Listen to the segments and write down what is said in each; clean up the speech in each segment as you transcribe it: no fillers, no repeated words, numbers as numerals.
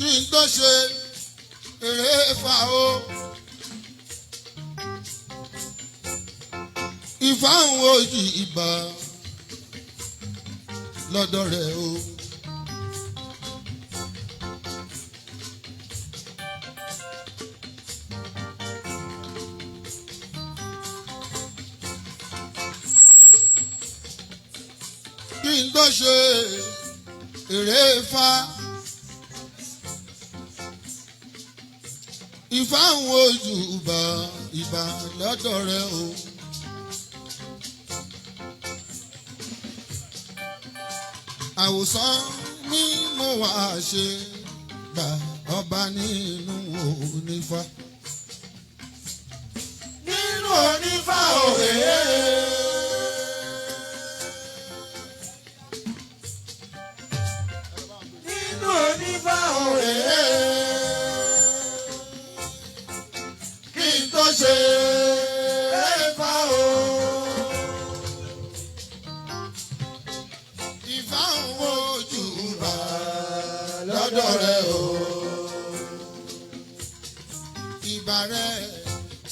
kí n tó ṣe eré fa o. ìfáhùn òjì ìbà lọ́dọ̀ rẹ̀ o. kí n tó ṣe eré fa ìfáhùn òjì ìbà lọ́dọ̀ rẹ̀ o. àwòsàn mi mo wá ṣe gbà ọba nínú onífá. nínú onífá òwe. nínú onífá òwe. kí n tó ṣe ẹ̀fà o. lọ́dọ̀ rẹ̀ o. ìbà rẹ̀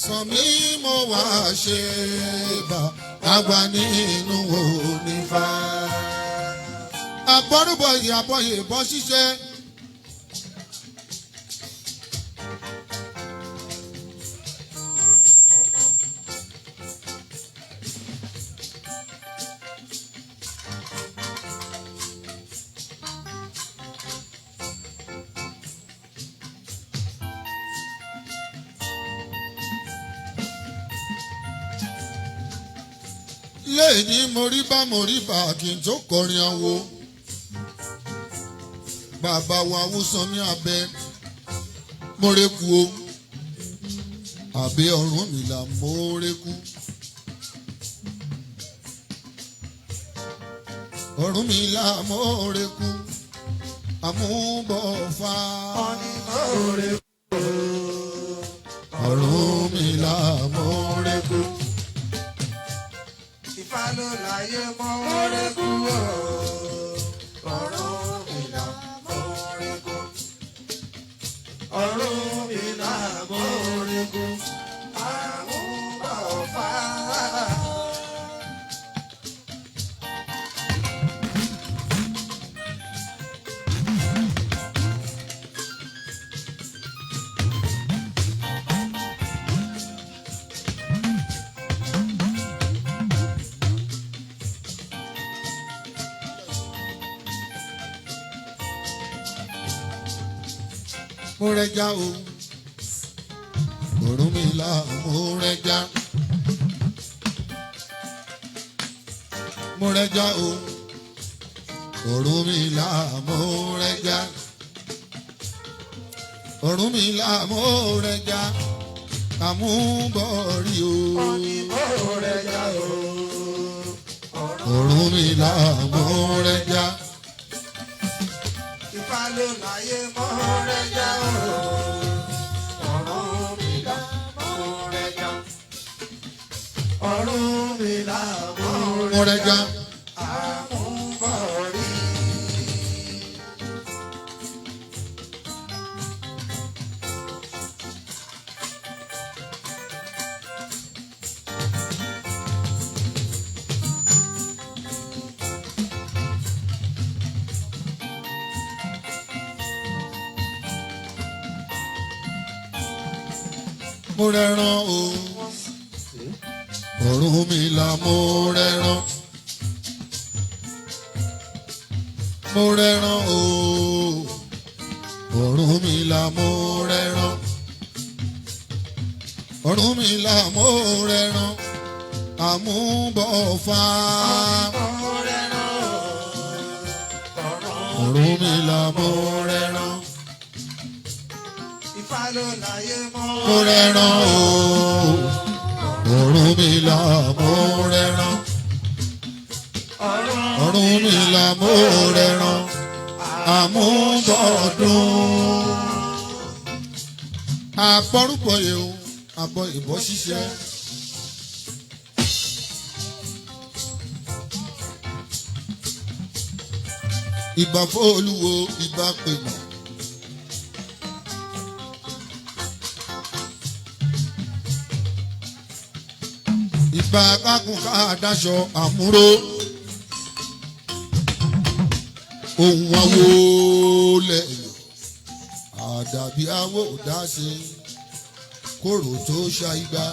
sọ mí mo wá ṣe bá àgbà nínú onífá. àbọ̀rúbọ̀ yìí àbọ̀yè bọ́ ṣiṣẹ́. lẹ́yìn moríbá kí n tó kọrin awo. bàbá wa Awúsàn ní abẹ mọ́rẹ́kù o. àbí Ọ̀rúnmìlà mọ́rẹ́kù. Ọ̀rúnmìlà mọ́rẹ́kù. àmúbọ̀fà mọ́rẹ́kù. Ọ̀rúnmìlà mọ́rẹ́kù. Ifá ló láyé mọ́rẹ́kù o. Ọ̀rúnmìlà mọ́rẹ́kù. Ọ̀rúnmìlà mọ́rẹ́kù. àmúbọ̀fà. Mọ́rẹ́já o, Ọ̀rúnmìlà mọ́rẹ́já. Mọ́rẹ́já o, Ọ̀rúnmìlà mọ́rẹ́já. Ọ̀rúnmìlà mọ́rẹ́já. àmúbọ̀rí o. Mọ́rẹ́já o, Ọ̀rúnmìlà mọ́rẹ́já. Ifá ló láyé mọ́rẹ́já o. Ọ̀rúnmìlà mọ́rẹ́já. Ọ̀rúnmìlà mọ́rẹ́já. àmúbọ̀rí. Mo rẹran o, Ọ̀rúnmìlà mo rẹran. Mo rẹran o, Ọ̀rúnmìlà mo rẹran. Ọ̀rúnmìlà mo rẹran. àmúbọ̀fà. Ọ̀rúnmìlà mo rẹran. Ifá ló láyé mo rẹran o. Ọ̀rúnmìlà mo rẹran. Ọ̀rúnmìlà mo rẹran. àmúbọ̀dún. àpọ̀rúpọ̀ yẹ̀ o, àbọ̀ ìbọ̀ ṣiṣẹ́. ìbà f'Olúwo ìbà pèmọ̀. gbà kákùn ká daṣọ àmúrò ohun awo lẹ́yìn àdàbí awo dá sí kóró tó ṣàìgbà.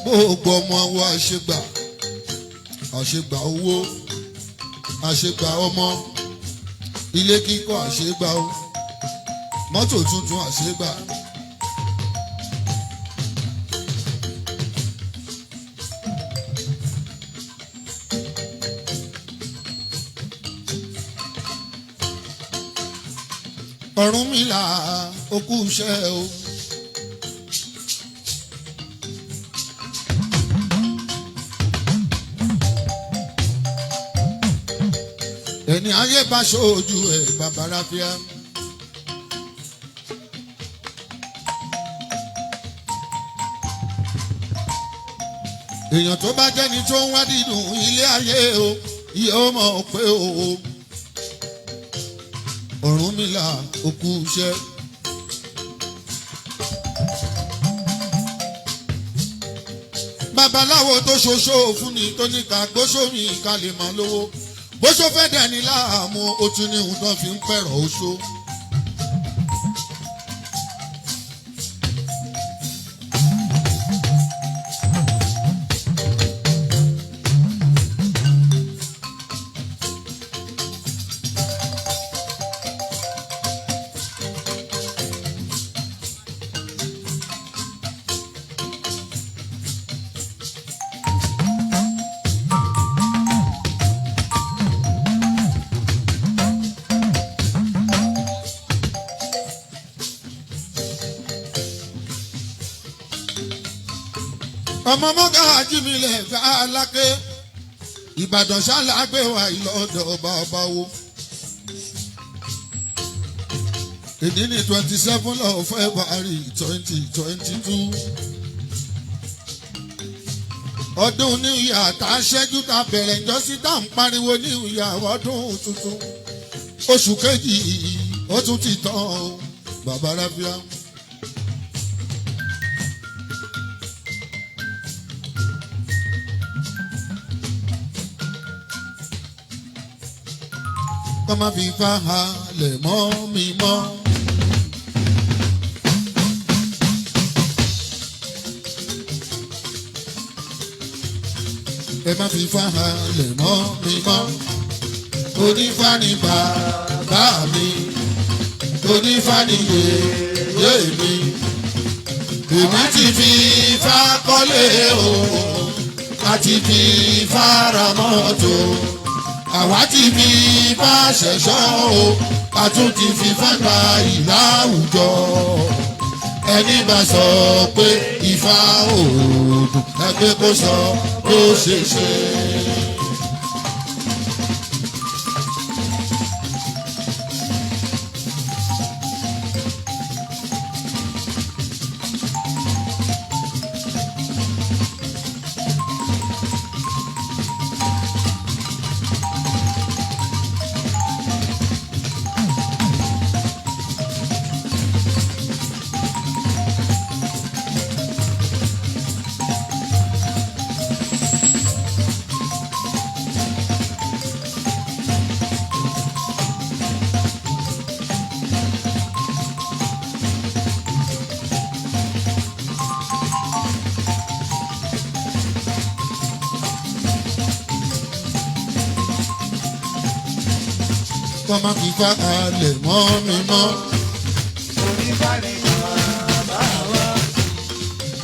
gbogbo ọmọ àwọn àṣegbà àṣegbà owó àṣegbà ọmọ ilé kíkọ́ àṣegbà o mọ́tò tuntun àṣegbà. Ọ̀rúnmìlà ó kú iṣẹ́ o. ẹni ayé bá ṣojú ẹ bàbá ráfíà. èèyàn tó bá jẹ́ni tó ń wá dídùn ilé ayé o yóò mọ̀ pé o Ọ̀rúnmìlà ó kú iṣẹ́. babaláwo tó ṣoṣo fún ni tó ní ká gbóṣómi ká lè máa lówó bóṣó fẹ́ dẹni láàmú ó tún ní ohun tó fi ń pẹ̀rọ̀ oṣó. ọmọ mọ́gà ajímilẹ̀ fẹ́ aláké Ìbàdàn ṣálágbé wa ìlọ́dọ̀ bàbá wo. èdè ní 27 of February 2022. ọdún New Year tá a ṣẹ́jú tá a bẹ̀rẹ̀ ìjọsìn tá a ń pariwo New Year ọdún tuntun. oṣù kejì ó tún ti tán bàbá ráfíà. kọ́ máa fi fa halẹ̀ mọ́ mi mọ́. ẹ má fi fa halẹ̀ mọ́ mi mọ́. onífá ni bàbá mi onífá ni yèyé mi. èmi ti fi ifá kọ́lé o àti fi ifá ra mọ́tò. àwa ti fi ifá ṣẹ̀ṣọ́ o a tún ti fi ifá gba ìlà àwùjọ. ẹni bá sọ pé ifá òògùn ẹgbẹ́ kó sọ ó ṣe ṣe. kọ́ máa fi fa kalẹ̀ mọ́ mi mọ́.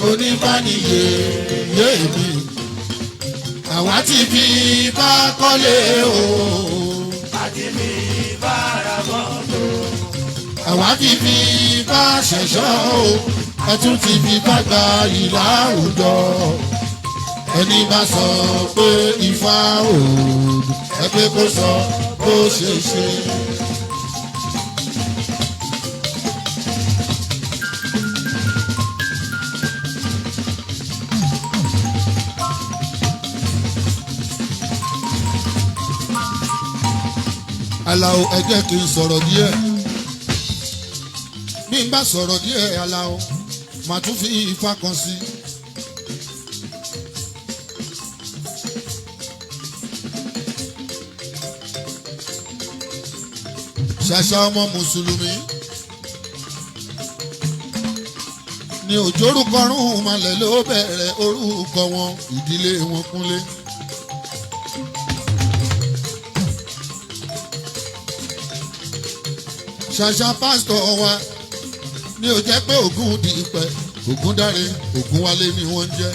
onífàníyè yé mi àwa ti fi ifá kọ́lé o. àti fi ifá ra mọ́tò. àwa ti fi ifá ṣẹ̀ṣọ́ o. ẹ tún ti fi ifá gba ìlà àwùjọ. ẹni bá sọ pé ifá òòdù ẹ pé kó sọ bó ṣe ṣe. Alao ẹ jẹ́ kí n sọ̀rọ̀ díẹ̀ bí n bá sọ̀rọ̀ díẹ̀ Alao màá tún fi ifá kan sí. Ṣàṣà ọmọ mùsùlùmí ni òjòrúkọrùn malẹ̀ ló bẹ̀rẹ̀ orúkọ wọn ìdílé wọn Kúnlé. Ṣàṣà pásítọ̀ wa ni ò jẹ́ pé Ògún Dípẹ̀ Ògúndáre Ògúnwálé ni wọ́n ń jẹ́.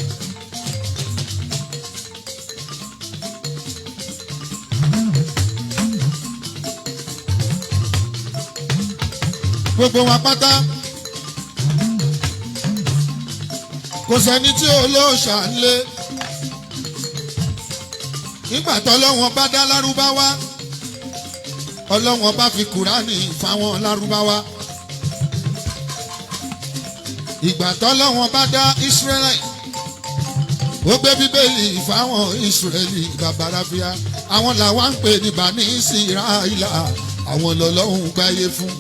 Gbogbo wa pátá kò sẹ́ni tí olóòṣà ń lé. Nígbà tọ́lọ́wọ́n bá dá Lárúbáwá Ọlọ́wọ́n bá fi Kùránì fáwọn Lárúbáwá. Ìgbà tọ́lọ́wọ́n bá dá Ísírẹ́lì ó gbé Bíbélì fáwọn Ísírẹ́lì bàbàràfíà. Àwọn làwọn ń pè ní Bani Ísírẹ́lì àwọn lọ́lọ́hun gbáyé fún.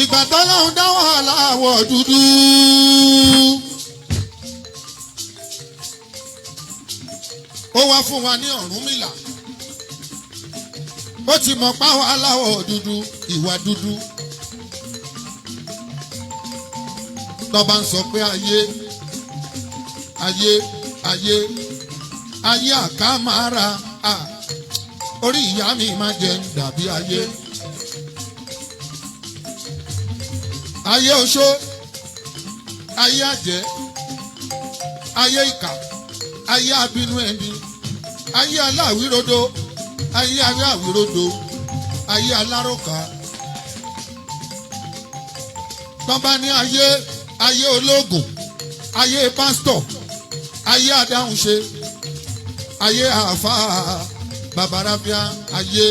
Ìgbà tọ́lọ́hun dá wàhálà àwọ̀ dúdú. Ó wá fún wa ní Ọ̀rúnmìlà. Ó ti mọ̀ páwọn aláwọ̀ dúdú ìwà dúdú. Tọ́ba ń sọ pé ayé ayé ayé ayé àkàmàrà orí ìyá mi máa jẹ dàbí ayé. Ayé oṣó, ayé àjẹ́, ayé ìkà, ayé abínú ẹni, ayé aláwírodó, ayé aláwírodó, ayé alárọ̀ká. Tọ́ba ní ayé ayé ológun, ayé pásítọ̀, ayé adáhunṣe, ayé àáfàá bàbàràbíà, ayé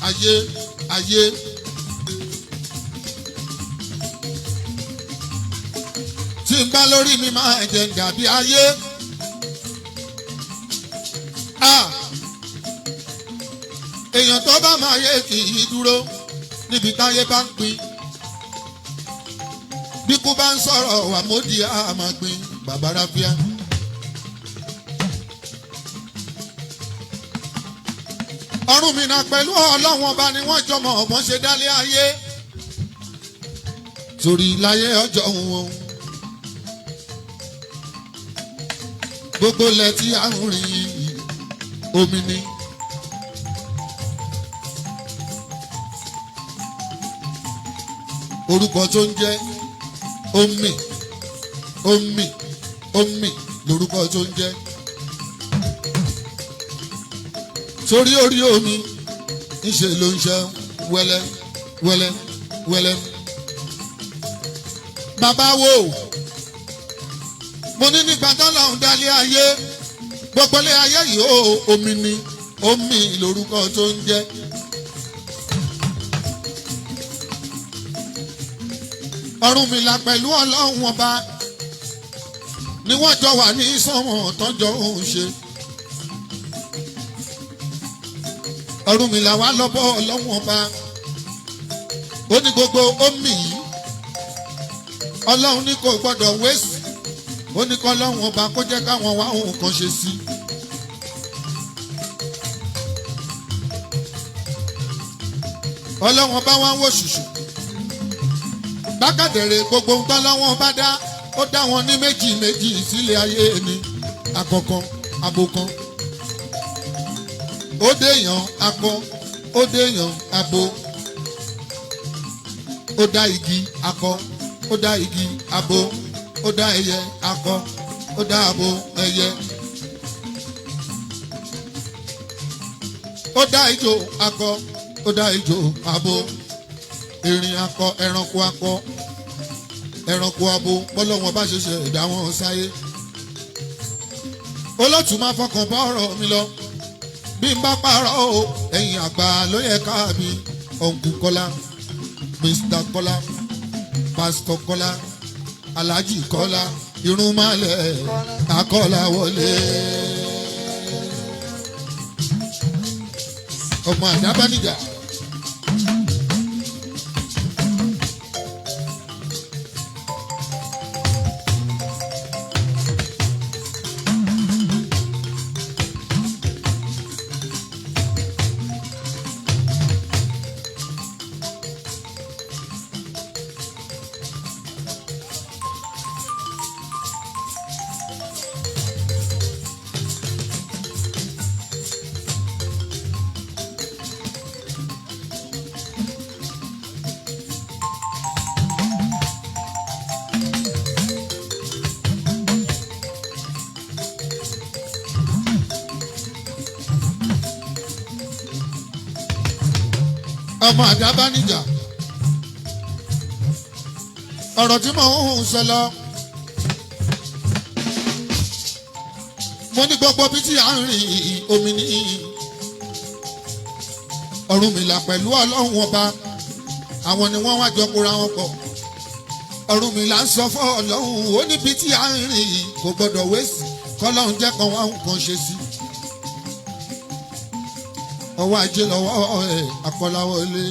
ayé ayé. Tí n bá lórí mi máa jẹ dàbí ayé. Èèyàn tó bá máa yé kì í dúró níbi táyé bá ń pín. Bí kú bá ń sọ̀rọ̀ wà módì á máa pín bàbàràbíà. Ọ̀rúnmìlà pẹ̀lú Ọlọ́run ọba ni wọ́n jọmọ̀ ọ̀bọ̀n ṣe dálé ayé. Torí láyé ọjọ́ wọn. Gbogbo ilẹ̀ tí a ń rìn omi ni. Orúkọ tó ń jẹ́ omi omi omi lórúkọ tó ń jẹ́. Sórí orí omi ńṣe ló ń ṣe wẹ́lẹ́ wẹ́lẹ́ wẹ́lẹ́. Bàbá wo mo ní nígbà tọ́lọ́run dálé ayé gbogbo ilé ayé yìí ó omi ni omi lórúkọ tó ń jẹ́. Ọ̀rúnmìlà pẹ̀lú Ọlọ́run ọba ni wọ́n jọ wà ní sánmọ̀ tọ́jọ́ òun ṣe. Ọ̀rúnmìlà wá lọ́bọ̀ Ọlọ́run ọba ó ní gbogbo omi yìí Ọlọ́run ní kò gbọ́dọ̀ wéṣì. Ó ní kọ́ Ọlọ́run ọba kó jẹ́ káwọn wá ohun kan ṣe sí. Ọlọ́run ọba wá ń wò ṣùṣù. Bákàdẹ̀rẹ̀ gbogbo ohun tọ́lọ́run ọba dá ó dá wọn ní méjì méjì sílé ayé ni. Àkọ́kọ́ abo kan. Ó déèyàn akọ, ó déèyàn abo. Ó dá igi akọ, ó dá igi abo. Ó dá ẹyẹ akọ, ó dá abo ẹyẹ. Ó dá ijó akọ, ó dá ijó abo. Erin akọ, ẹranko akọ, ẹranko abo. Bọ́lọ́wọ́n bá ṣe ẹ̀dá wọn sáyé. Olótù máa fọkàn bá ọ̀rọ̀ mi lọ. Bí n bá parọ́ o, ẹ̀yin àgbà ló yẹ káàbí. Ọ̀nkù Kọ́lá, Mr. Kọ́lá, Pastor Kọ́lá, Alhaji Kọ́lá, irun malẹ̀ akọ́lá wọlé. ọmọ àdábánijà. ọmọ àdábánijà ọ̀rọ̀ tí mò ń sọ lọ mo ní gbogbo bí tí à ń rìn omi ní Ọ̀rúnmìlà pẹ̀lú Ọlọ́run ọba àwọn ni wọ́n wá jọ kóra wọn pọ̀ Ọ̀rúnmìlà ń sọ fún Ọlọ́run ó níbi tí à ń rìn kò gbọdọ̀ wéṣì kọ́lọ́run jẹ́ kan wá nǹkan ṣe sí ọwọ́ ajé lọ́wọ́ ẹ̀ Akọ́láwọlé.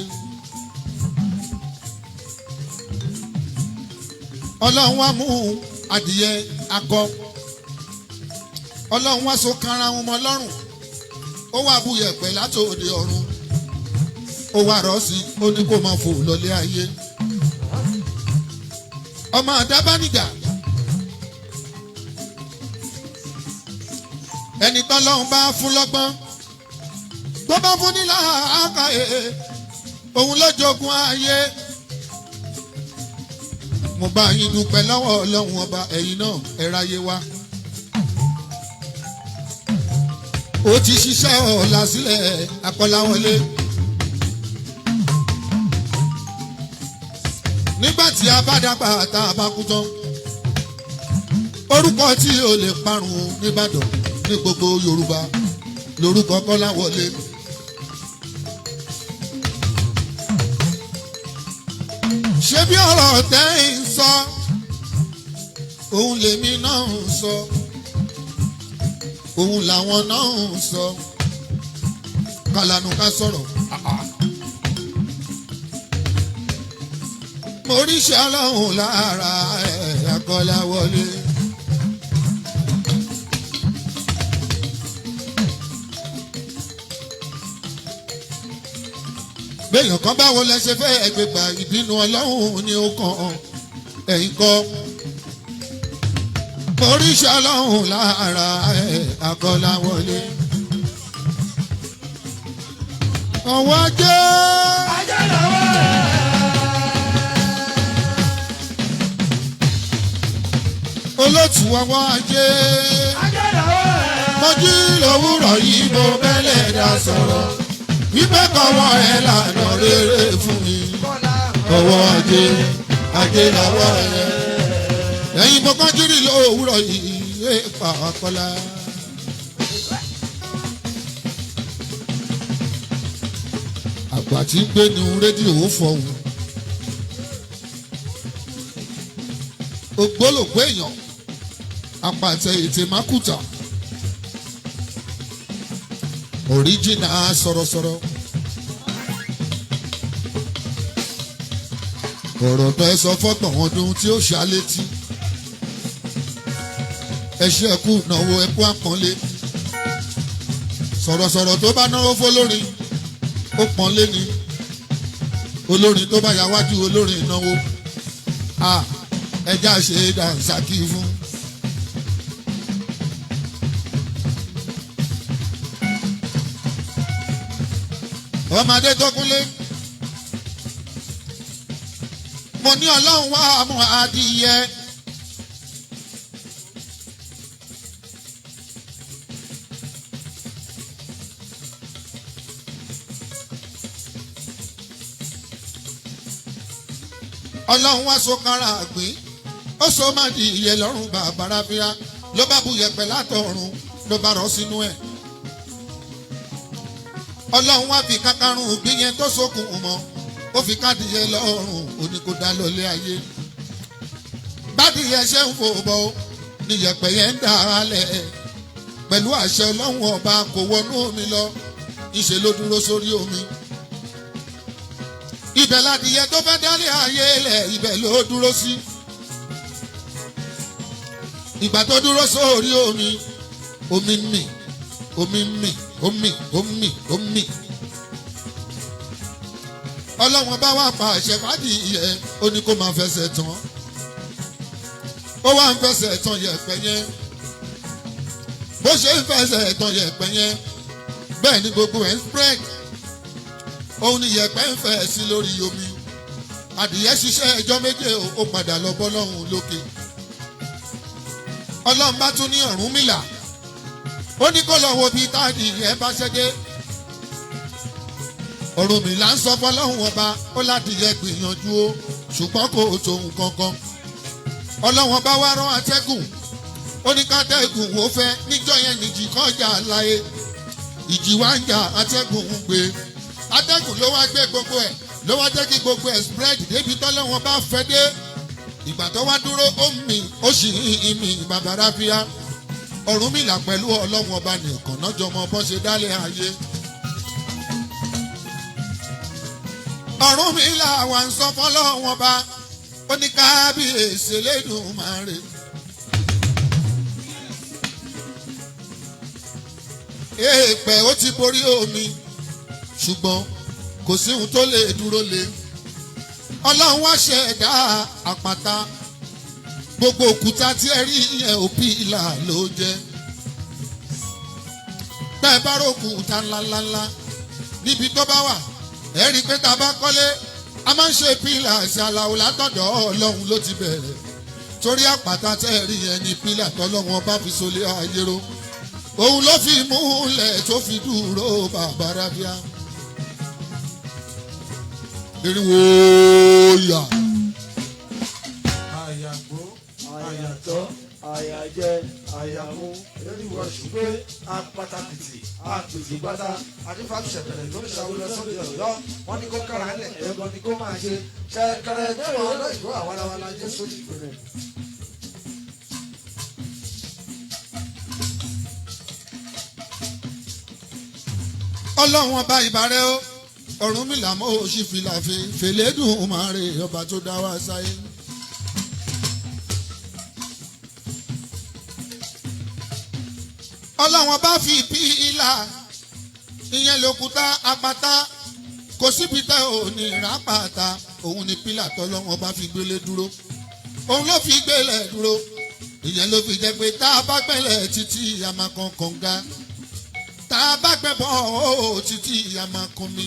Ọlọ́run wá mú adìyẹ akọ Ọlọ́run wá so kanra wọn mọ́ lọ́rùn ó wá bu yẹ̀pẹ̀ látòde ọ̀run ó wá rọ̀ sí ó ní kó máa fò lọlé ayé. ọmọ àdábánijà ẹni tọ́lọ́run bá fún lọ́gbọ́n tó bá fún ní làákàyè òun ló jogún ayé. mo bá yín dúpẹ́ lọ́wọ́ Ọlọ́run ọba ẹ̀yin náà ẹ ráyé wá. ó ti ṣiṣẹ́ ọ̀la sílẹ̀ Akọ́láwọlé. nígbà tí a bá dàgbà tá a bá kú tán orúkọ tí o lè parun nìbàdàn ní gbogbo Yorùbá lórúkọ Kọ́láwọlé. ṣé bí ọ̀rọ̀ tẹ́ ń sọ òun lèmi náà ń sọ òun làwọn náà ń sọ kàlànù ká sọ̀rọ̀. mo ríṣẹ́ Ọlọ́run lára ẹ̀ Akọ́láwọlé. béèyàn kan báwo lẹ ṣe fẹ́ ẹgbẹ̀gbà ìbínú Ọlọ́run ni ó kàn ẹ̀yìn kọ́. mo ríṣẹ́ Ọlọ́run lára ẹ̀ Akọ́láwọlé. ọwọ́ ajé. ajé lọ́wọ́ ẹ̀. olótù ọwọ́ ajé. ajé lọ́wọ́ ẹ̀. mo jí lówùrọ̀ yìí mo bẹ́lẹ̀ dá sọ̀rọ̀ wípé kọ́wọ́ ẹ lànà rere fún mi. ọwọ́ ajé ajé lọ́wọ́ ẹ. ẹ̀yin mo kàn jírí lówùrọ̀ yìí ẹ pa Akọ́lá. àgbà tí ń gbé ní rédíò fọ̀hún. ògbólógbó èèyàn apàtẹ ètè mákùtà. Original sọ̀rọ̀sọ̀rọ̀. ọ̀rọ̀ tó ẹ sọ fọ́tàn ọdún tí ó ṣàlétí. ẹ ṣe ẹkú náwó ẹkú àpọ́nlé. sọ̀rọ̀sọ̀rọ̀ tó bá náwó fólórin ó pọ́nlé ni. olórin tó bá yáwájú olórin náwó. ẹja ṣe dànsákì fún. ọmọdé tó kúnlé mo ní Ọlọ́run wá mú adìyẹ. Ọlọ́run wá so kára àgbín ó so má di ìyẹ lọ́rùn bàbára bíra ló bá bu yẹ̀pẹ̀ látọ̀run ló bá rọ̀ sínú ẹ̀. Ọlọ́run wá fi kákàrún ògbín yẹn tó sókun mọ́ ó fi kádìyẹ lọ́rùn òní kò dá lọlé ayé. bádìyẹ ṣe ń fò bọ́ ní yẹ̀pẹ̀ yẹn ń dà á lẹ̀ pẹ̀lú àṣẹ Ọlọ́run ọba kò wọnú omi lọ ìṣe ló dúró sórí omi. Ibẹ̀ ládìyẹ tó fẹ́ dálé ayé lẹ̀ ibẹ̀ ló dúró sí. Ìgbà tó dúró sórí omi, omi ń mì, omi ń mì, ó mì, ó mì, ó mì. Ọlọ́run bá wà pa àṣẹ fàdìyẹ ó ní kó máa fẹsẹ̀ tán. Ó wá ń fẹsẹ̀ tán yẹ̀pẹ̀ yẹn. Bó ṣe ń fẹsẹ̀ tán yẹ̀pẹ̀ yẹn bẹ́ẹ̀ ni gbogbo ẹ̀ ń spread. Òun ni yẹ̀pẹ̀ ń fẹ̀ sí lórí omi. Adìyẹ ṣiṣẹ́ ẹjọ́ méje ó padà lọ bọ́ lọ́hùn lókè. Ọlọ́run bá tún ní Ọ̀rúnmìlà. Ó ní kó lọ wo bí tádìyẹ bá ṣẹ́dé. Ọ̀rúnmìlà ń sọ fọlọ́hùn ọba ó láti yẹ gbìyànjú ó ṣùgbọ́n kò tó nǹkan kan. Ọlọ́run ọba wá rán atẹ́gùn. Ó ní kátẹ́gùn ó fẹ́ níjọ́ yẹn nìjì kọjá láyé. Ìjì wá ń jà atẹ́gùn ń gbé. Atẹ́gùn ló wá gbé gbogbo ẹ̀ ló wá jẹ́ kí gbogbo ẹ̀ spread débi tọ́lọ́wọ́n bá fẹ́ dé. Ìgbà tó wá dúró ó mì ó sì ń mì bàbára fíà. Ọ̀rúnmìlà pẹ̀lú Ọlọ́run ọba nìkan náà jọmọ bọ́ ṣe dálé ayé. Ọ̀rúnmìlà wà ń sọ fọ́lọ́run ọba ó ní kábíyèsí Elédùmarè. Èèpẹ̀ ó ti borí omi ṣùgbọ́n kò sí ohun tó lè dúró lé. Ọlọ́run wá ṣẹ̀dá àpáta. Gbogbo òkúta tí ẹ rí yẹn òpìlà ló jẹ́. Bẹ́ẹ̀ bá rókúta ńláńlá níbi tó bá wà ẹ rí i pé tá a bá kọ́lé a máa ń ṣe pílà sí aláwo látọ̀dọ̀ Ọlọ́run ló ti bẹ̀rẹ̀. Torí àpáta tẹ́ ẹ rí yẹn ní pílà tọ́lọ́run ọba fi solé ayé ró. Òun ló fi múlẹ̀ tó fi dúró bàbá rábíà. Eriwo yà. Àyàgbó, àyàtọ̀, àyàjẹ, àyàmú, eriwo ṣùgbọ́n apátápìtì, àpìtìpátá, adífàṣẹ̀pẹ̀lẹ̀ tó ń ṣàwùlọ sọ́dọ̀ Ọ̀yọ́. Wọ́n ní kó kára lẹ̀ ẹ̀gbọ́n ni kó máa ṣe. Ṣẹ̀kẹ̀rẹ̀ mẹ́wàá ọlọ́ìgbó àwàlàwàlà jẹ́ sójú rẹ̀. Ọlọ́run ọba ìbàrẹ̀ o Ọ̀rúnmìlà mọ́ òṣì fìlà fèlédùmarè ọba tó dá wa sáyé. Ọlọ́run ọba fi pílà ìyẹn lòkúta àpáta kò síbi tẹ́ ò ní ìrápàtà òun ni pílà tọ́lọ́run ọba fi gbélé dúró. Òun ló fi gbélé dúró ìyẹn ló fi jẹ́ pé tá a bá gbẹ́lẹ̀ títí àmàkàn kànga. Tá a bá gbẹ́ bọ́ ó títí àmàkàn mi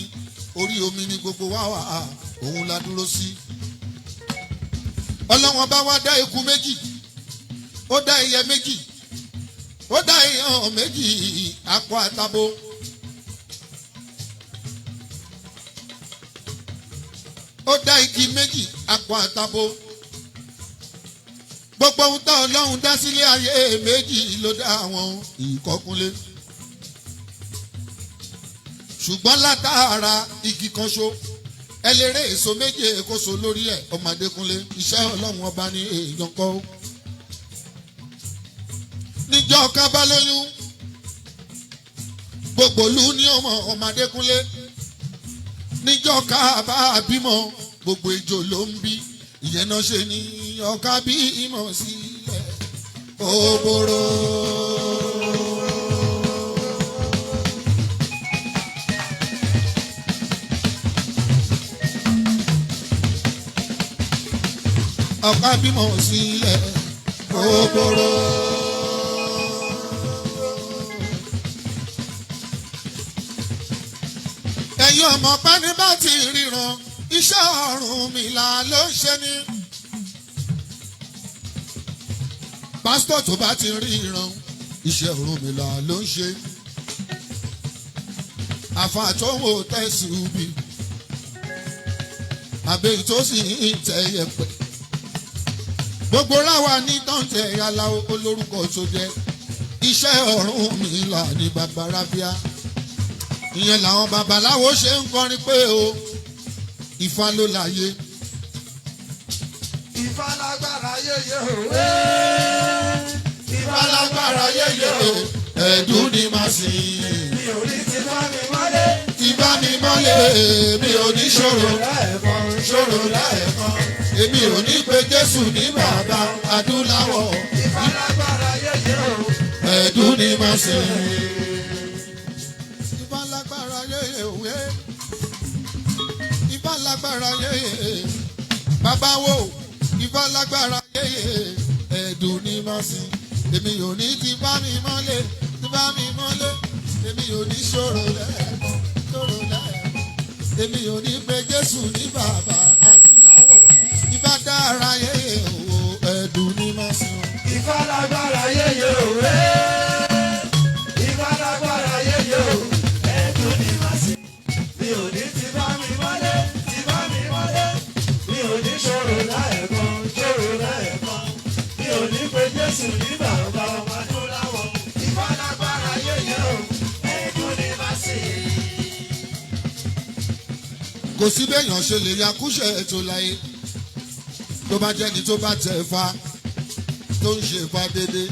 orí omi ni gbogbo wa wà òun la dúró sí. Ọlọ́run bá wá dá eku méjì ó dá ẹyẹ méjì ó dá èèyàn méjì akọ àtabo. Ó dá igi méjì akọ àtabo. Gbogbo ohun tá Ọlọ́run dá sílé ayé méjì ló dá àwọn ìkọkúnlé. Ṣùgbọ́n látara igi kan ṣo ẹlẹ́rẹ́ èso méje kó so lórí ẹ̀ Ọmọdékúnlé iṣẹ́ Ọlọ́run ọba ní èèyàn kọ́. Níjọ́ ká bá lóyún gbogbo ìlú ní Ọmọdékúnlé. Níjọ́ ká bá bímọ gbogbo ejò ló ń bí. Ìyẹn náà ṣe ní ọ̀ká bí ìmọ̀ sílẹ̀ òbòrò. Ọ̀ká bímọ sílẹ̀ òbòrò. Ẹ̀yin ọmọ pẹ́ni bá ti ríran iṣẹ́ Ọ̀rúnmìlà ló ń ṣe ni. Pásítọ̀ tó bá ti ríran iṣẹ́ Ọ̀rúnmìlà ló ń ṣe. Àfà tó ń wò tẹ̀sùn bí àbẹ̀yìn tó sì ń tẹ yẹpẹ̀. Gbogbo ráwa ní tọ́ǹtẹ̀ aláwo olórúkọ tó jẹ́ iṣẹ́ Ọ̀rúnmìlà ní bàbá rábíà. Ìyẹn làwọn babaláwo ṣe ń kọrin pé o Ifá ló láyé. Ifá lágbára yéye o. Ifá lágbára yéye o. Ẹ̀dùn ni màá sìn. Mi ò ní ti bá mi wálé. bá mi mọ́lẹ̀ èmi ò ní ṣòro lẹ́ẹ̀kan ṣòro lẹ́ẹ̀kan èmi ò ní pe Jésù ní bàbá adúláwọ̀ ìfalagbára yẹyẹ o. ẹ̀dùn ni màá ṣe. ìfalagbára yẹyẹ òwe ìfalagbára yẹyẹ bàbá wo ìfalagbára yẹyẹ ẹ̀dùn ni màá ṣe. èmi ò ní ti bá mi mọ́lẹ̀ ti bá mi mọ́lẹ̀ èmi ò ní ṣòro lẹ́ẹ̀kan ṣòro lẹ́ẹ̀kan èmi ò ní pe Jésù ní bàbá adúláwọ̀ ìbá dára yẹyẹ o ẹ̀dùn ni màá ṣe. ìfalagbára yẹyẹ òwe ìfalagbára yẹyẹ o. ẹ̀dùn ni màá ṣe. mi ò ní ti bá mi mọ́lẹ̀ ti bá mi mọ́lẹ̀ mi ò ní ṣòro lẹ́ẹ̀kan ṣòro lẹ́ẹ̀kan mi ò ní pe Jésù ní bàbá adúláwọ̀ ìfalagbára yẹyẹ o. ẹ̀dùn ni màá ṣe. kò sí béèyàn ṣe lè yakúṣẹ̀ ètò láyé tó bá jẹ́ni tó bá tẹ̀ fa tó ń ṣe fa dédé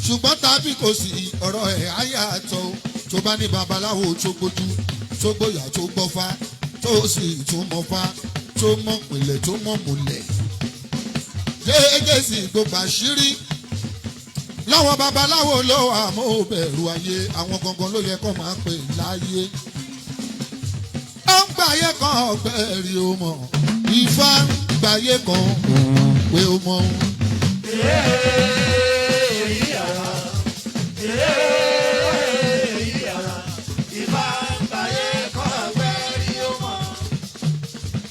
ṣùgbọ́n tàbí kò sí ọ̀rọ̀ ẹ̀ ayàtọ̀ tó bá ní babaláwo tó gbójú tó gbóyà tó gbọ́fá tó sì tún mọ́fá tó mọ̀ pìlẹ̀ tó mọ̀ múlẹ̀ jẹ́ẹ́jẹ́ sì gbogbo àṣírí láwọn babaláwo ló wà mọ́ bẹ̀rù ayé àwọn gangan ló yẹ kó máa pè láyé ó ń gbàyé kan ọ̀gbẹ́rì ó mọ̀ Ifá ń gbàyé kan òwe ó mọ̀.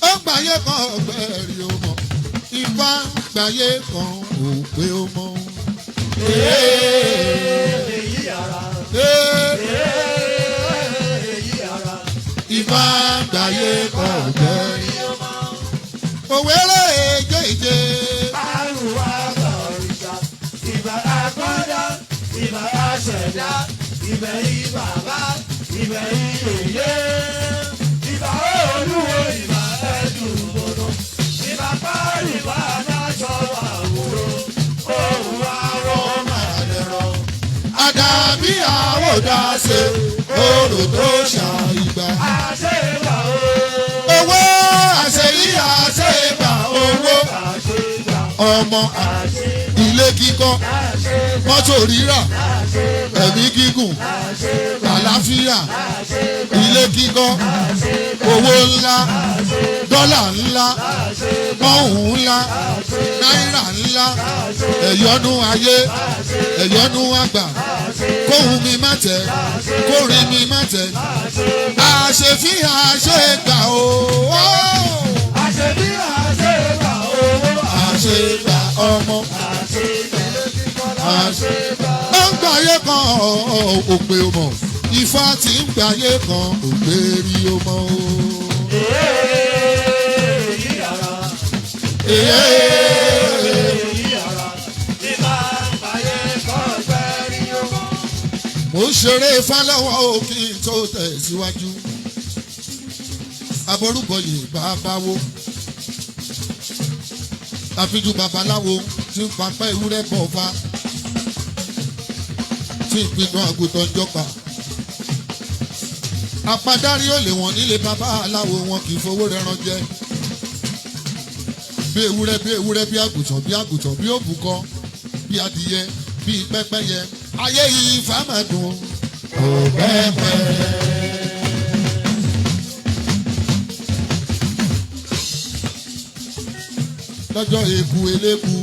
ó gbàyé kan ọ̀gbẹ́rì ó mọ̀ Ifá ń gbàyé kan òwe ó mọ̀. Ifá ń gbàyé kan ọ̀gbẹ́rì ó mọ̀. òwe lè jẹ́jẹ́. Àrùwá bọ̀rìṣà, ìbà àkọ́dá, ìbà àṣẹ̀dá, ìbẹ̀ ìbàbá, ìbẹ̀ ìyèyé. Ìbà olúwo, ìbà ẹ̀dùnmọ̀nà, ìbà pàrìbà adájọ́ àwòrò, òun àwọn màdẹ̀rọ̀. Àdàbí àwòdà ṣe orò tó ṣàìgbà. Àṣẹ ìgbà o. Owó àṣeyí àṣeyìgbà owó. Ọmọ ilé kíkọ́, mọ́tò rírà, ẹ̀mí gígùn, àlàáfíà, ilé kíkọ́, owó ńlá, dọ́là ńlá, pọ́ùn ńlá, náírà ńlá, ẹ̀yọ́nú ayé, ẹ̀yọ́nú àgbà, kóhun mi má tẹ̀, kórin mi má tẹ̀, àṣefíhàn àṣegbà o. Àṣefíhàn àṣegbà owó. Àṣegbà ọmọ. Ó ń gbàyé kan òpè ọmọ. Ifá tí ń gbàyé kan òpè rí ọmọ. Mo ń ṣeré fálọ́wọ́ òkè tó tẹ̀síwájú. Aborúbọyè bàbáwo. Àfijú babaláwo tí ń papá ewúrẹ́ bọ̀ fa. Tí ìpinnu àgùntàn jọpa. Àpadárí ò lè wọ̀n nílé babaláwo wọn kì í fowó rẹran jẹ. Bí ewúrẹ́ bí ewúrẹ́ bí àgùntàn bí àgùntàn bí òbúkọ bí adìyẹ bí pẹ́pẹ́yẹ. Ayé yìí fámẹ́dùn ò pẹ́pẹ́. Lọ́jọ́ eku eléku.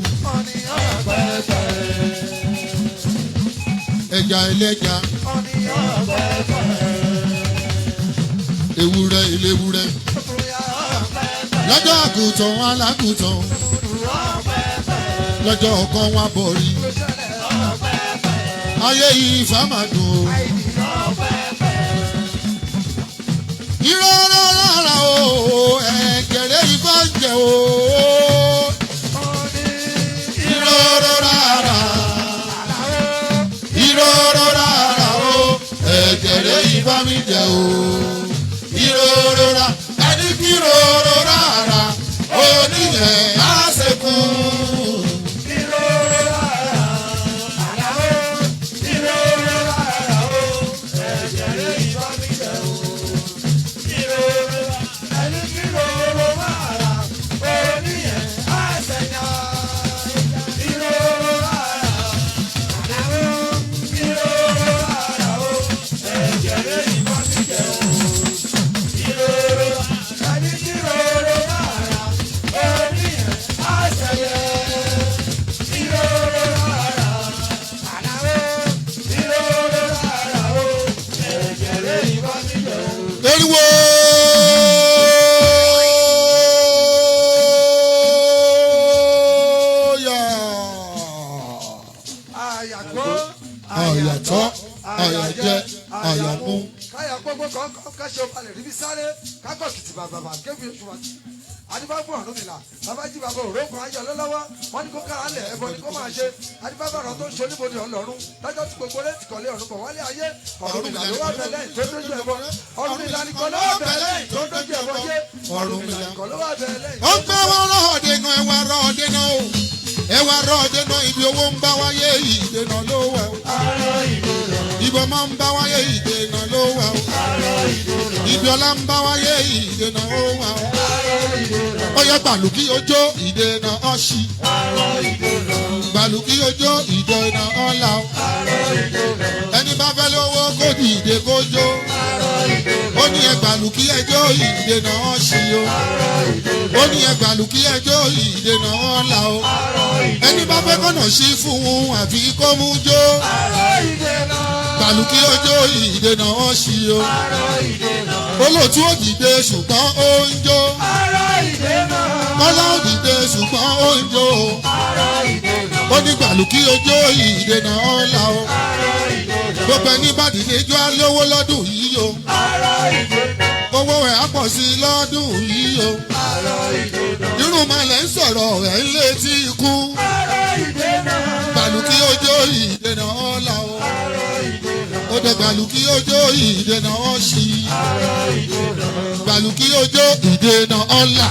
Ẹja ẹlẹ́ja. Ewúrẹ́ eléwúrẹ́. Lọ́jọ́ àgùntàn alágùntàn. Lọ́jọ́ ọ̀kan wá bọ̀rí. Ayé yìí fámàdùn o. Ìrọ̀rọ̀ rárá o, ẹ̀gẹ̀rẹ́ Ifá ń jẹ o. Ìrọ̀rọ̀ rárá. Ìrọ̀rọ̀ rárá o, ẹ̀gẹ̀rẹ́ Ifá mi jẹ o. Ìrọ̀rọ̀ rárá, ẹni kí ìrọ̀rọ̀ rárá, oníyẹn á ṣekú. kọ̀ọ̀kan kẹ́sẹ̀ ọba lè rí bí sáré kágbọ̀ kìtì bàbàbà kébi oṣù wa adibafo Ọ̀rúnmìlà babaji baba òrókùn ayọ̀ lọ́lọ́wọ́ wọn ní kó kára lẹ̀ ẹbọ ní kó máa ṣe adibafo ọ̀rọ̀ tó ń ṣe oníbodè ọlọ́run lọ́jọ́ tí gbogbo létí kọ̀lé ọ̀run bọ̀ wálé ayé Ọ̀rúnmìlà ló wà bẹ̀lẹ̀ tó dójú ẹbọ Ọ̀rúnmìlà nìkan ló wà bẹ̀lẹ̀ tó dójú ẹbọ yé Ọ̀rúnmìlà nìkan ló wà bẹ̀lẹ̀. ó ń gbé wọn rọ́ọ̀dẹ̀ náà ẹwà rọ́ọ̀dẹ̀ náà o ẹwà rọ́ọ̀dẹ̀ náà ibi owó ń bá wáyé ìdènà ló wà o ibi ọmọ ń bá wáyé ìdènà ló wà o ibi ọlá ń bá wáyé ìdènà ó wà o ó yẹ gbàlùkí ojó ìdènà ọ̀ṣì gbàlùkí ojó ìdènà ọ̀là o ẹni bá fẹ́ lówó kó dìde kó jó ó ní ẹgbàlùkí ẹjọ́ ìdènà ọ̀ṣì o ó ní ẹgbàlùkí ẹjọ́ ìdènà ọ̀là o ẹni bá fẹ́ kọ́nà sí fún un àfi kó mú jó gbàlùkí ojó ìdènà ọ̀ṣì o olóòtú òdìdé ṣùgbọ́n ó ń jó kọ́lá òdìdé ṣùgbọ́n ó ń jó ó ní gbàlùkí ojó ìdènà ọ̀la o gbogbo ẹni bá dìde jó alówó lọ́dún yìí o owó ẹ̀ á pọ̀ sí lọ́dún yìí o irun malẹ̀ ń sọ̀rọ̀ ẹ̀ ń létí ikú gbàlùkí ojó ìdènà ọ̀la o ó dẹ̀ gbàlùkí ojó ìdènà ọ̀ṣì gbàlùkí ojó ìdènà ọ̀la.